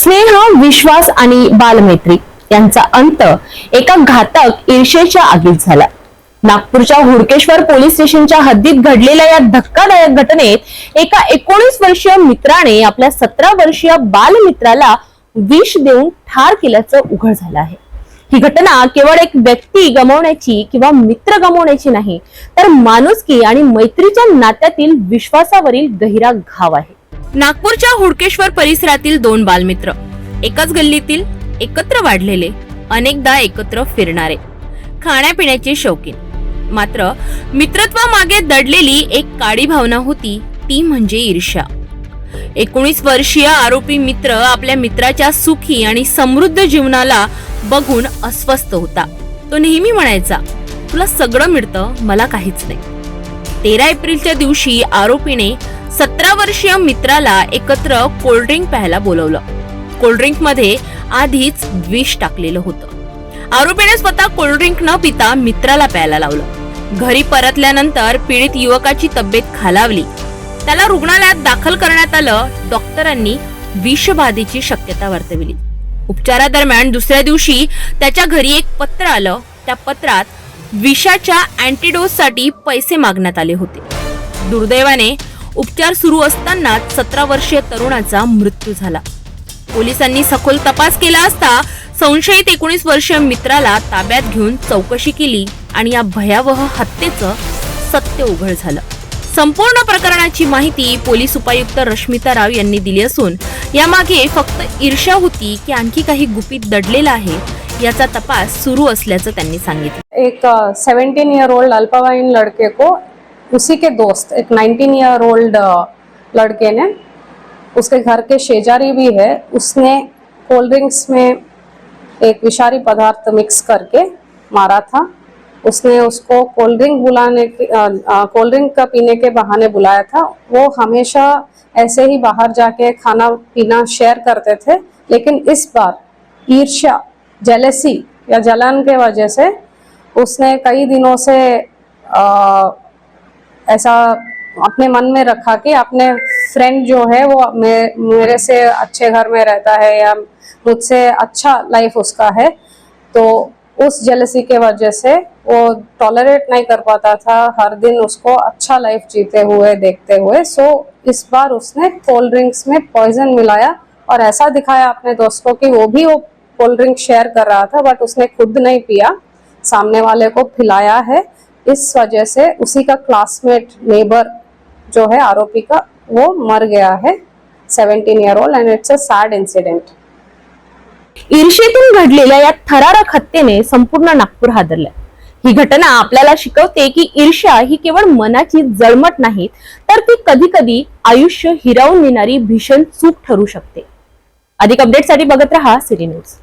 स्नेह, विश्वास आणि बालमैत्री यांचा अंत एका घातक ईर्षेच्या आगीत झाला। नागपूरच्या हुडकेश्वर पोलीस स्टेशनच्या हद्दीत घडलेल्या या धक्कादायक घटनेत एका 19 वर्षीय मित्राने आपल्या 17 वर्षीय बालमित्राला विष देऊन ठार केल्याचं उघड झालं आहे। ही घटना केवळ एक व्यक्ती गमावण्याची किंवा मित्र गमावण्याची नाही, तर माणुसकी आणि मैत्रीच्या नात्यातील विश्वासावरील गहिरा घाव आहे। नागपूरच्या हुडकेश्वर परिसरातील दोन बालमित्र, एकाच गल्लीतील, एकत्र वाढलेले, अनेकदा एकत्र फिरणारे, खाण्यापिण्याचे शौकीन। मात्र मित्रत्वामागे दडलेली एक काळी भावना होती, ती म्हणजे ईर्ष्या। 19 वर्षीय आरोपी मित्र आपल्या मित्राच्या सुखी आणि समृद्ध जीवनाला बघून अस्वस्थ होता। तो नेहमी म्हणायचा, तुला सगळं मिळतं, मला काहीच नाही। 13 एप्रिलच्या दिवशी आरोपीने 17 वर्षीय मित्राला एकत्र कोल्ड्रिंक प्यायला बोलवलं। कोल्ड्रिंक मध्ये आधीच विष टाकलेलं होतं। आरोपीने स्वतः कोल्ड्रिंक न पिता मित्राला प्यायला लावलं। घरी परतल्यानंतर पीडित युवकाची तब्येत खालावली। त्याला रुग्णालयात दाखल करण्यात आलं। डॉक्टरांनी विषबाधेची शक्यता वर्तविली। उपचारादरम्यान दुसऱ्या दिवशी त्याच्या घरी एक पत्र आलं। त्या पत्रात विषाच्या अँटीडोससाठी पैसे मागण्यात आले होते। दुर्दैवाने उपचार सुरू असतानाच 17 वर्षीय तरुणाचा मृत्यू झाला। पोलिसांनी सखोल तपास केला असता संशयित 19 वर्षीय मित्राला ताब्यात घेऊन चौकशी केली आणि या भयावह हत्येचं सत्य उघड झालं। संपूर्ण प्रकरणाची माहिती पोलीस उपायुक्त रश्मिता राव यांनी दिली असून यामागे फक्त ईर्ष्या होती की आणखी काही गुपित दडलेलं आहे, याचा तपास सुरू असल्याचं त्यांनी सांगितलं। एक 17 ईयर ओल्ड अल्पवयीन लड़के को उसी के दोस्त एक 19 ईयर ओल्ड लड़के ने, उसके घर के शेजारी भी है, उसने कोल्ड ड्रिंक्स में एक विषारी पदार्थ मिक्स करके मारा था। उसने उसको कोल्ड ड्रिंक पीने के बहाने बुलाया था। वो हमेशा ऐसे ही बाहर जाके खाना पीना शेयर करते थे, लेकिन इस बार ईर्ष्या, जेलेसी या जलन के वजह से उसने कई दिनों से ऐसा अपने मन में रखा कि अपने फ्रेंड जो है वो मेरे से अच्छे घर में रहता है या मुझसे अच्छा लाइफ उसका है, तो उस जेलसी के वजह से वो टॉलरेट नहीं कर पाता था हर दिन उसको अच्छा लाइफ जीते हुए देखते हुए। सो इस बार उसने कोल्ड ड्रिंक्स में पॉइजन मिलाया और ऐसा दिखाया अपने दोस्त को कि वो भी वो कोल्ड ड्रिंक शेयर कर रहा था, बट उसने खुद नहीं पिया, सामने वाले को पिलाया है। इस वजह से उसी का क्लासमेट नेबर जो है आरोपी का, वो मर गया है, 17 year old, and it's a sad incident. ईर्ष्येतून घडलेल्या या थरारक हत्येने संपूर्ण नागपूर हादरलं। ही घटना आपल्याला शिकवते की ईर्ष्या ही केवळ मनाची जळमट नाही, तर ती कधी कधी आयुष्य हिरावून नेणारी भीषण चूक ठरू शकते। अधिक अपडेटसाठी बघत रहा सिटी न्यूज।